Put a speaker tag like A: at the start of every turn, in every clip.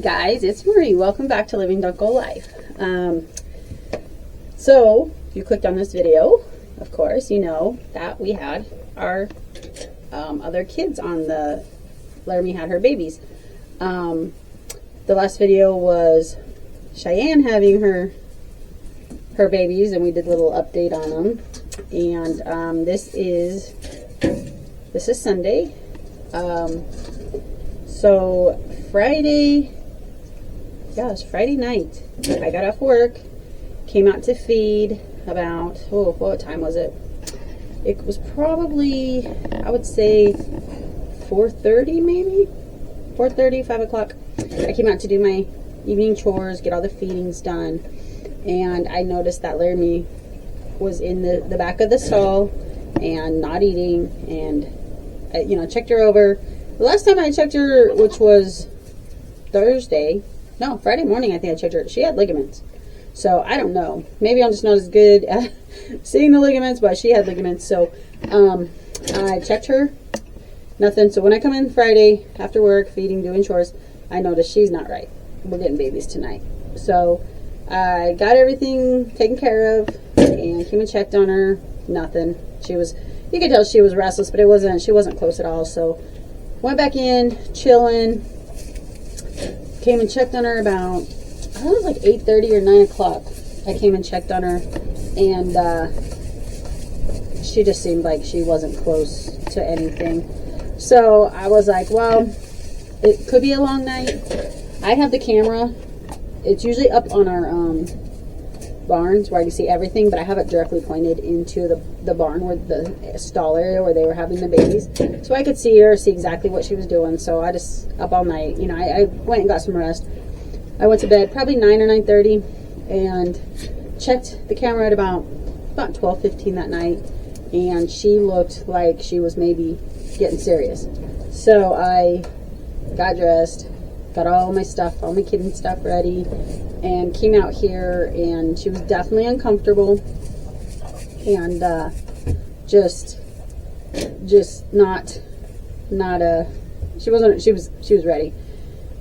A: Guys, it's Marie. Welcome back to Living Dunkel Life. So, if you clicked on this video, of course, you know that we had our other kids on the Laramie had her babies. The last video was Cheyenne having her babies, and we did a little update on them. And this is Sunday. So Friday, yeah, it was Friday night. I got off work, came out to feed about, what time was it? It was probably, I would say 4:30 maybe? 4:30, 5 o'clock. I came out to do my evening chores, get all the feedings done, and I noticed that Laramie was in the back of the stall and not eating, and I checked her over. The last time I checked her, which was Friday morning, I think I checked her, she had ligaments. So I don't know, maybe I'm just not as good at seeing the ligaments, but she had ligaments. So I checked her, nothing. So when I come in Friday after work, feeding, doing chores, I noticed she's not right. We're getting babies tonight. So I got everything taken care of and came and checked on her. Nothing. You could tell she was restless, but she wasn't close at all. So went back in, chilling. Came and checked on her about, I think it was like 8:30 or 9 o'clock. I came and checked on her, and she just seemed like she wasn't close to anything. So I was like, well, it could be a long night. I have the camera. It's usually up on our barns where I can see everything, but I have it directly pointed into the barn, where the stall area where they were having the babies, so I could see her, see exactly what she was doing. So I just up all night. I went and got some rest. I went to bed probably 9 or 9:30 and checked the camera at about 12:15 that night, and she looked like she was maybe getting serious. So I got dressed, got all my stuff, all my kitten stuff ready, and came out here, and she was definitely uncomfortable, and just not she was ready.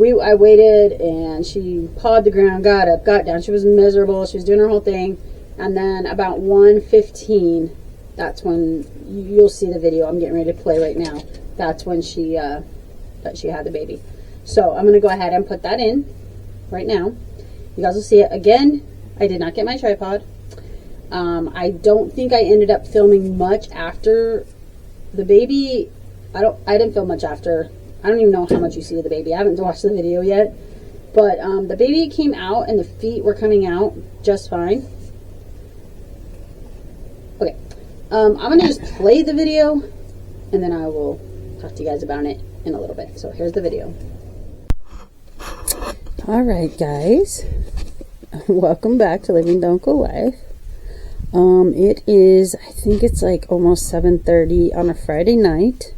A: I waited, and she pawed the ground, got up, got down. She was miserable. She was doing her whole thing, and then about 1:15, that's when you'll see the video I'm getting ready to play right now. That's when she had the baby. So I'm going to go ahead and put that in right now. You guys will see it. Again, I did not get my tripod. I don't think I ended up filming much after the baby. I didn't film much after. I don't even know how much you see of the baby. I haven't watched the video yet. But the baby came out, and the feet were coming out just fine. Okay. I'm going to just play the video, and then I will talk to you guys about it in a little bit. So here's the video. Alright guys, welcome back to Living Dunkel Life. It is, I think it's like almost 7:30 on a Friday night.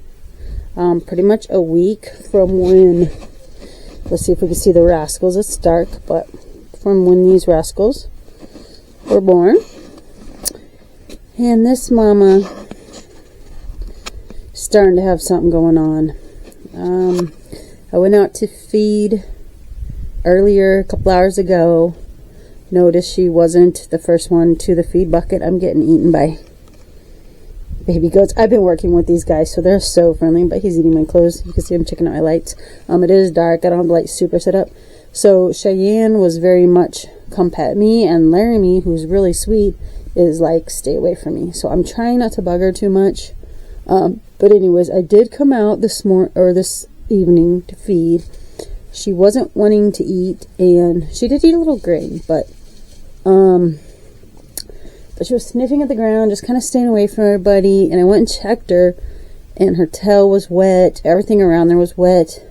A: Pretty much a week from when, let's see if we can see the rascals. It's dark, but from when these rascals were born. And this mama is starting to have something going on. I went out to feed earlier, a couple hours ago. Noticed she wasn't the first one to the feed bucket. I'm getting eaten by baby goats. I've been working with these guys, so they're so friendly, but he's eating my clothes. You can see him checking out my lights. It is dark. I don't have the lights super set up. So Cheyenne was very much come pet me, and Laramie, who's really sweet, is like, stay away from me. So I'm trying not to bug her too much. But anyways, I did come out this evening to feed. She wasn't wanting to eat, and she did eat a little grain, but she was sniffing at the ground, just kind of staying away from everybody. And I went and checked her, and her tail was wet. Everything around there was wet.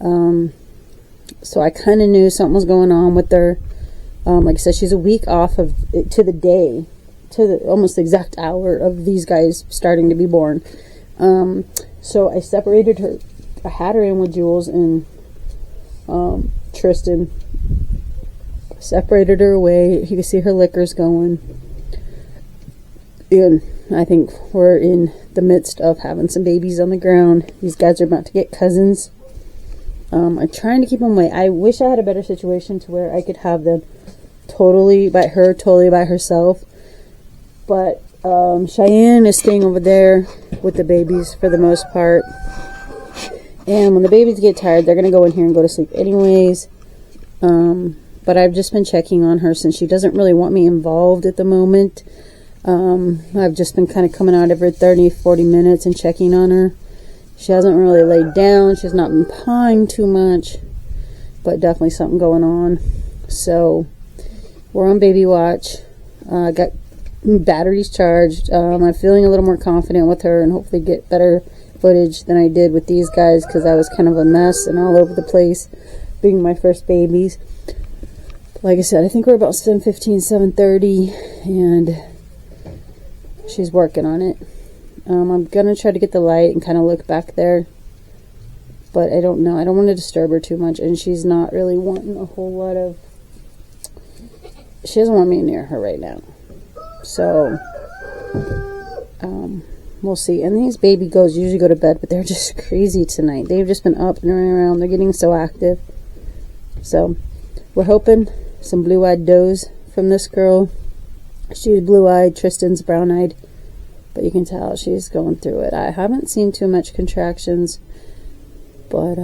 A: So I kind of knew something was going on with her. Like I said, she's a week off to the day, to the almost exact hour of these guys starting to be born. So I separated her. I had her in with Jules and Tristan. Separated her away. You can see her lickers going. And I think we're in the midst of having some babies on the ground. These guys are about to get cousins. I'm trying to keep them away. I wish I had a better situation to where I could have them totally by herself. But Cheyenne is staying over there with the babies for the most part. And when the babies get tired, they're going to go in here and go to sleep anyways. But I've just been checking on her since she doesn't really want me involved at the moment. I've just been kind of coming out every 30, 40 minutes and checking on her. She hasn't really laid down. She's not been pawing too much, but definitely something going on. So we're on baby watch. Got batteries charged. I'm feeling a little more confident with her and hopefully get better footage than I did with these guys because I was kind of a mess and all over the place being my first babies. Like I said, I think we're about 7:15, 7:30, and she's working on it. I'm going to try to get the light and kind of look back there. But I don't know. I don't want to disturb her too much. And she's not really wanting a whole lot of... She doesn't want me near her right now. So, we'll see. And these baby goats usually go to bed, but they're just crazy tonight. They've just been up and running around. They're getting so active. So, we're hoping some blue-eyed does from this girl. She's blue-eyed. Tristan's brown-eyed. But you can tell she's going through it. I haven't seen too much contractions, but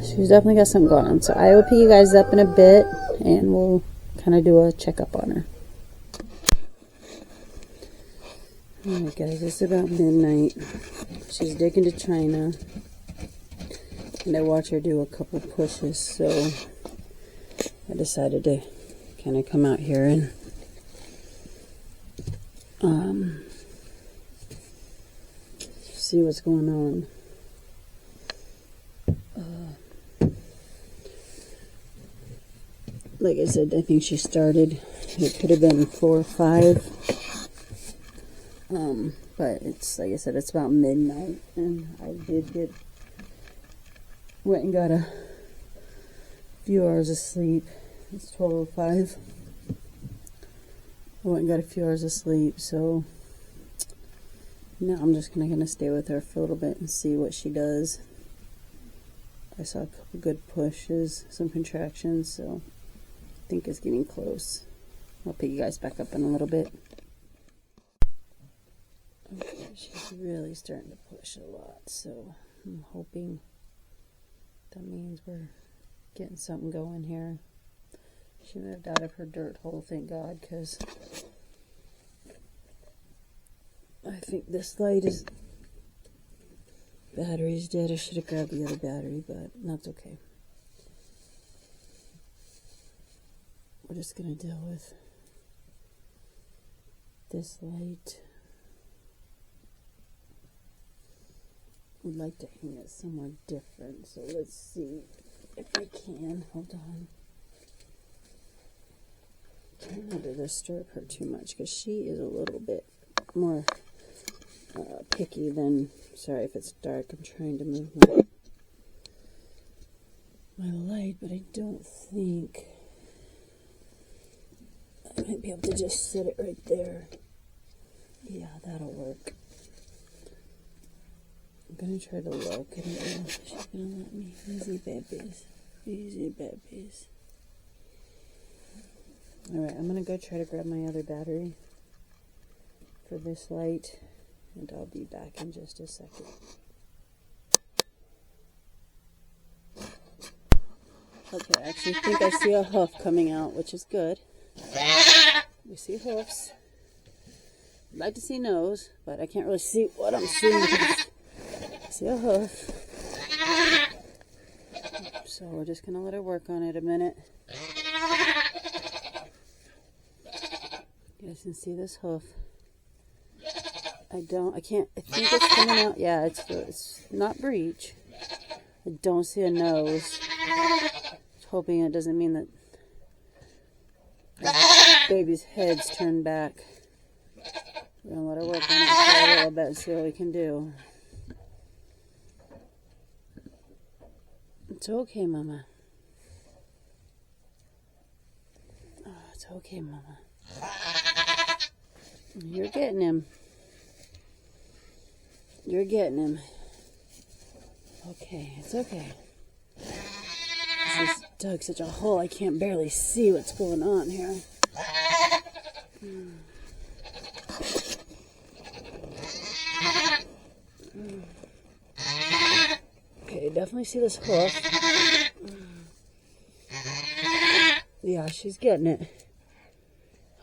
A: she's definitely got something going on. So I will pick you guys up in a bit, and we'll kind of do a checkup on her. Alright guys, it's about midnight. She's digging to China, and I watch her do a couple pushes, so I decided to kind of come out here and see what's going on. Like I said, I think she started, it could have been 4 or 5. But it's, like I said, it's about midnight, and I did went and got a few hours of sleep. It's 12:05. I went and got a few hours of sleep, so now I'm just gonna stay with her for a little bit and see what she does. I saw a couple good pushes, some contractions, so I think it's getting close. I'll pick you guys back up in a little bit. Okay, she's really starting to push a lot, so I'm hoping that means we're getting something going here. She moved out of her dirt hole, thank God, because I think this light is... Battery's dead. I should have grabbed the other battery, but that's okay. We're just going to deal with this light. Would like to hang it somewhere different, so let's see if I can. Hold on. Try not to disturb her too much because she is a little bit more picky than... Sorry if it's dark. I'm trying to move my light, but I don't think I might be able to just set it right there. Yeah, that'll work. I'm gonna try to look. I don't know if she's gonna let me. Easy babies. Easy babies. Alright, I'm gonna go try to grab my other battery for this light, and I'll be back in just a second. Okay, I actually think I see a hoof coming out, which is good. We see hoofs. I'd like to see nose, but I can't really see what I'm seeing. I see a hoof. So we're just going to let her work on it a minute. You guys can see this hoof. I think it's coming out. Yeah, it's not breech. I don't see a nose. Hoping it doesn't mean that the baby's head's turned back. We're going to let her work on it for a little bit and see what we can do. It's okay, Mama. Oh, it's okay, Mama. You're getting him. You're getting him. Okay, it's okay. dug such a hole I can't barely see what's going on here. Okay, definitely see this hoof. Yeah, she's getting it.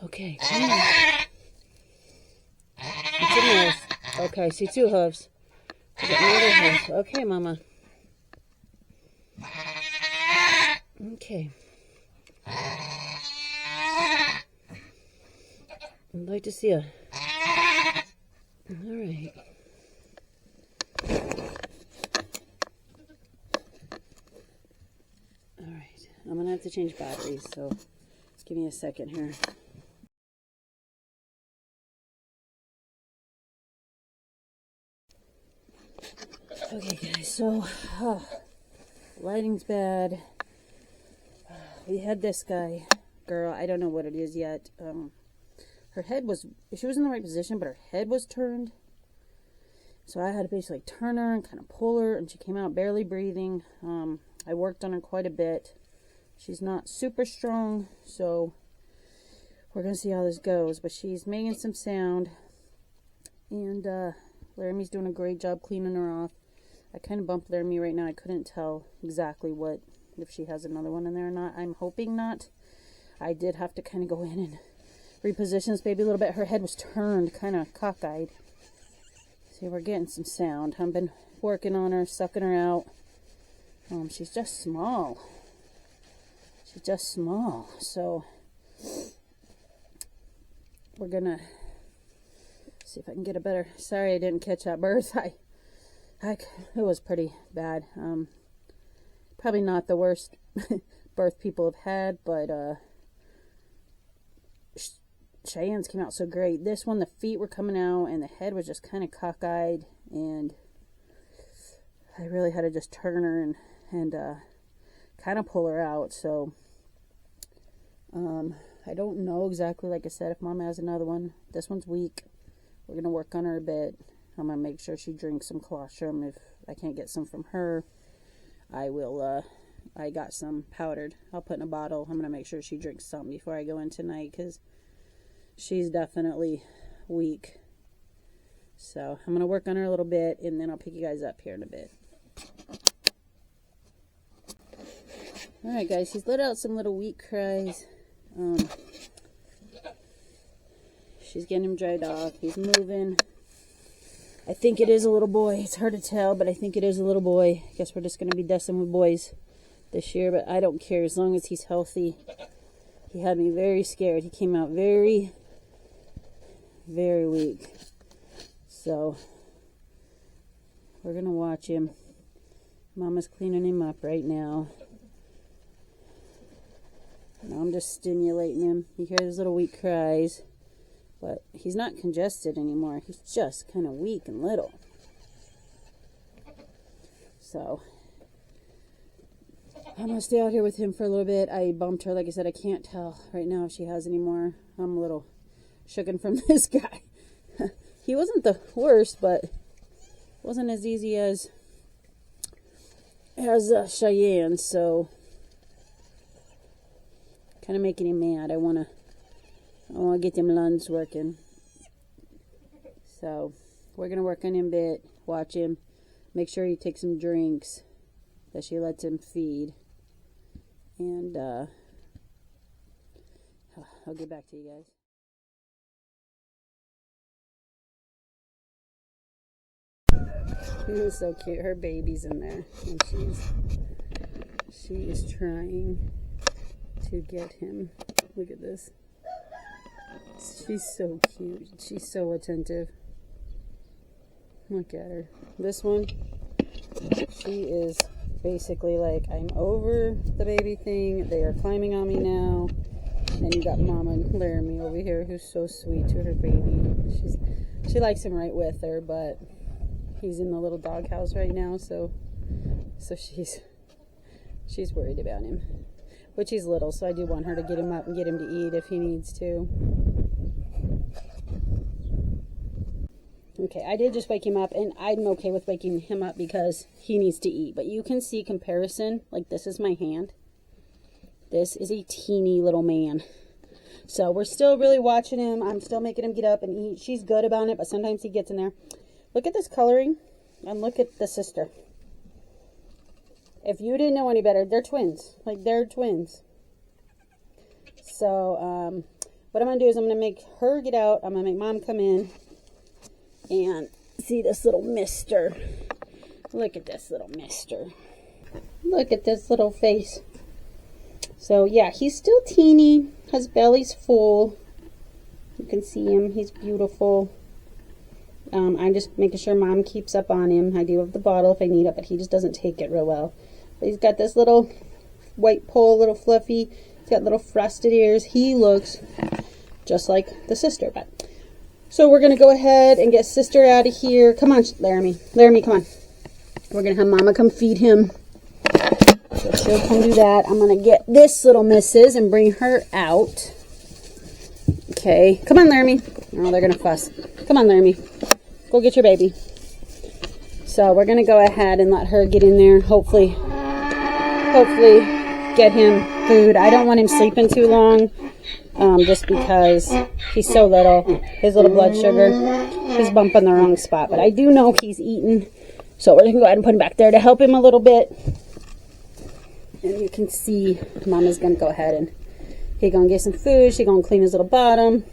A: Okay, come on. It's a nose. Okay, see 2 hooves. We got another hoof. Okay, Mama. Okay. I'd like to see a... Alright. Alright. I'm going to have to change batteries, so give me a second here. Okay, guys, so lighting's bad. We had this girl, I don't know what it is yet. Her head was, she was in the right position, but her head was turned. So I had to basically turn her and kind of pull her, and she came out barely breathing. I worked on her quite a bit. She's not super strong, so we're going to see how this goes. But she's making some sound, and Laramie's doing a great job cleaning her off. I kind of bumped Laramie right now. I couldn't tell exactly if she has another one in there or not. I'm hoping not. I did have to kind of go in and reposition this baby a little bit. Her head was turned, kind of cockeyed. See, we're getting some sound. I've been working on her, sucking her out. She's just small. She's just small. So we're gonna see if I can get a better. Sorry, I didn't catch that birth. It was pretty bad. Probably not the worst birth people have had, but Cheyenne's came out so great. This one, the feet were coming out, and the head was just kind of cockeyed, and I really had to just turn her and kind of pull her out. So I don't know exactly, like I said, if Mama has another one. This one's weak. We're going to work on her a bit. I'm going to make sure she drinks some colostrum. If I can't get some from her, I will, I got some powdered. I'll put in a bottle. I'm going to make sure she drinks some before I go in tonight, because she's definitely weak. So I'm going to work on her a little bit, and then I'll pick you guys up here in a bit. Alright guys, he's let out some little weak cries. She's getting him dried off. He's moving. I think it is a little boy. It's hard to tell, but I think it is a little boy. I guess we're just going to be dusting with boys this year, but I don't care as long as he's healthy. He had me very scared. He came out very, very weak. So we're going to watch him. Mama's cleaning him up right now. Now I'm just stimulating him. You hear his little weak cries. But he's not congested anymore. He's just kind of weak and little. So I'm going to stay out here with him for a little bit. I bumped her. Like I said, I can't tell right now if she has any more. I'm a little shooken from this guy. He wasn't the worst, but wasn't as easy as Cheyenne. So kind of making him mad. I want to get them lungs working. So we're going to work on him a bit, watch him, make sure he takes some drinks that she lets him feed. And I'll get back to you guys. He was so cute. Her baby's in there, and she is trying to get him. Look at this. She's so cute. She's so attentive. Look at her. This one, she is basically like, I'm over the baby thing. They are climbing on me now. And you got Mama and Laramie over here, who's so sweet to her baby. She likes him right with her, but he's in the little doghouse right now, so she's worried about him. Which he's little, so I do want her to get him up and get him to eat if he needs to. Okay, I did just wake him up, and I'm okay with waking him up because he needs to eat. But you can see comparison. Like, this is my hand. This is a teeny little man. So we're still really watching him. I'm still making him get up and eat. She's good about it, but sometimes he gets in there. Look at this coloring and look at the sister. If you didn't know any better, they're twins. Like, they're twins. So, what I'm going to do is I'm going to make her get out. I'm going to make Mom come in and see this little mister. Look at this little mister. Look at this little face. So, yeah, he's still teeny. His belly's full. You can see him. He's beautiful. I'm just making sure Mom keeps up on him. I do have the bottle if I need it, but he just doesn't take it real well. But he's got this little white poll, little fluffy. He's got little frosted ears. He looks just like the sister. But so we're going to go ahead and get sister out of here. Come on, Laramie. Laramie, come on. We're going to have Mama come feed him. So she'll come do that. I'm going to get this little missus and bring her out. Okay. Come on, Laramie. Oh, they're going to fuss. Come on, Laramie. Go get your baby. So we're going to go ahead and let her get in there. Hopefully get him food. I don't want him sleeping too long. Just because he's so little. His little blood sugar is bumping the wrong spot. But I do know he's eating. So we're going to go ahead and put him back there to help him a little bit. And you can see Mama's going to go ahead and he's going to get some food. She's going to clean his little bottom.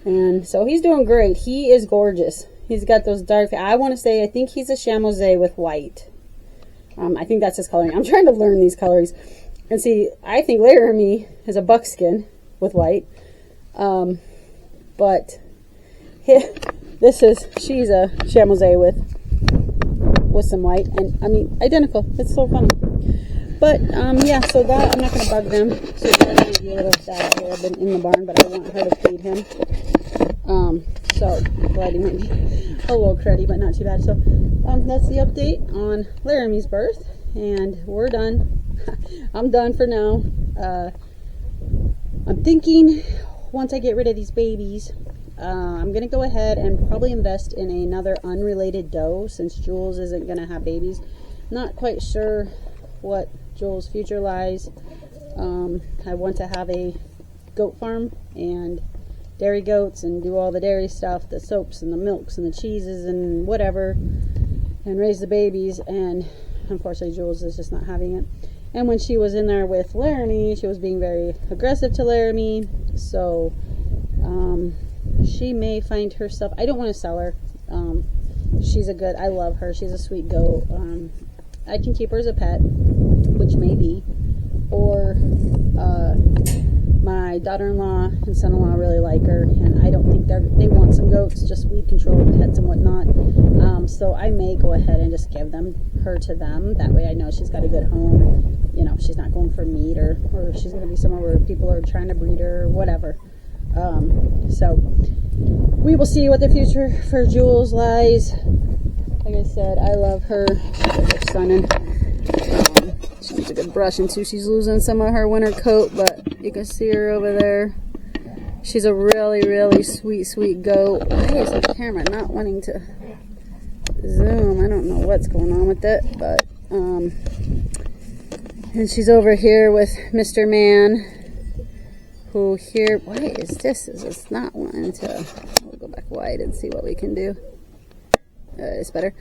A: And so he's doing great. He is gorgeous. He's got those dark, I want to say, I think he's a chamois with white. I think that's his coloring. I'm trying to learn these colorings. And see, I think Laramie is a buckskin with white. But she's a chamois with some white. And, I mean, identical. It's so funny. But, yeah, so that, I'm not going to bug them. So they're going to be a little sad out here. I've been in the barn, but I want her to feed him. So, glad he might be a little cruddy, but not too bad. So, that's the update on Laramie's birth. And we're done. I'm done for now. I'm thinking, once I get rid of these babies, I'm going to go ahead and probably invest in another unrelated doe, since Jules isn't going to have babies. Not quite sure what Jules' future lies. I want to have a goat farm and dairy goats and do all the dairy stuff, the soaps and the milks and the cheeses and whatever, and raise the babies. And unfortunately Jules is just not having it. And when she was in there with Laramie, she was being very aggressive to Laramie. So she may find herself, I don't want to sell her. She's a good, I love her. She's a sweet goat. I can keep her as a pet, which may be, or my daughter-in-law and son-in-law really like her, and I don't think they want some goats, just weed control pets and whatnot. So I may go ahead and just give her to them. That way I know she's got a good home. You know, she's not going for meat, or she's going to be somewhere where people are trying to breed her or whatever. So we will see what the future for Jules lies. Like I said, I love her. Her son in. She needs a good brushing too. She's losing some of her winter coat, but you can see her over there. She's a really, really sweet goat. Why is the camera not wanting to zoom? I don't know what's going on with it, but and she's over here with Mr. Man, who here. Why is this? Is it's not wanting to? We'll go back wide and see what we can do. It's better.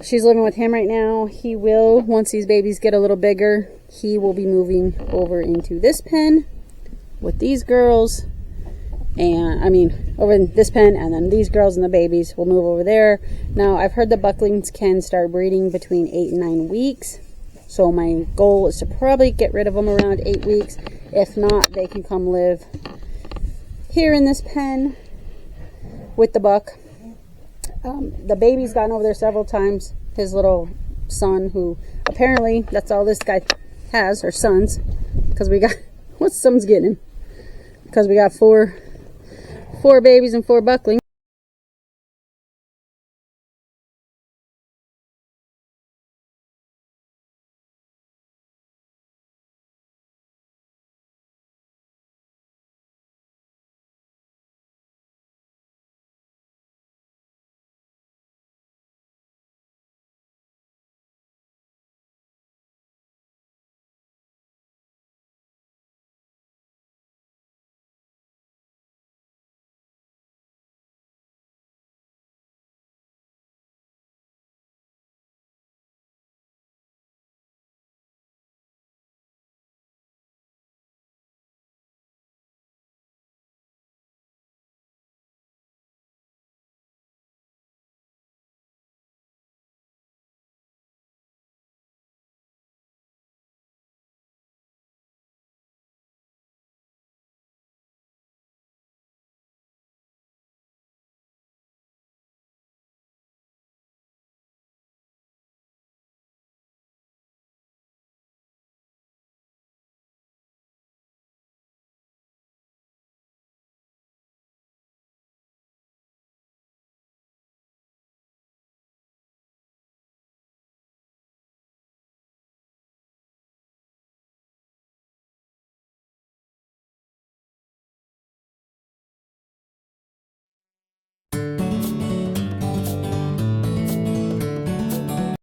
A: She's living with him right now. He will, once these babies get a little bigger, he will be moving over into this pen with these girls. And, I mean, over in this pen, and then these girls and the babies will move over there. Now, I've heard the bucklings can start breeding between 8 and 9 weeks. So my goal is to probably get rid of them around 8 weeks. If not, they can come live here in this pen with the buck. The baby's gotten over there several times. His little son, who apparently that's all this guy has, or sons, because we got, what's son's getting him? Because we got four babies and 4 bucklings.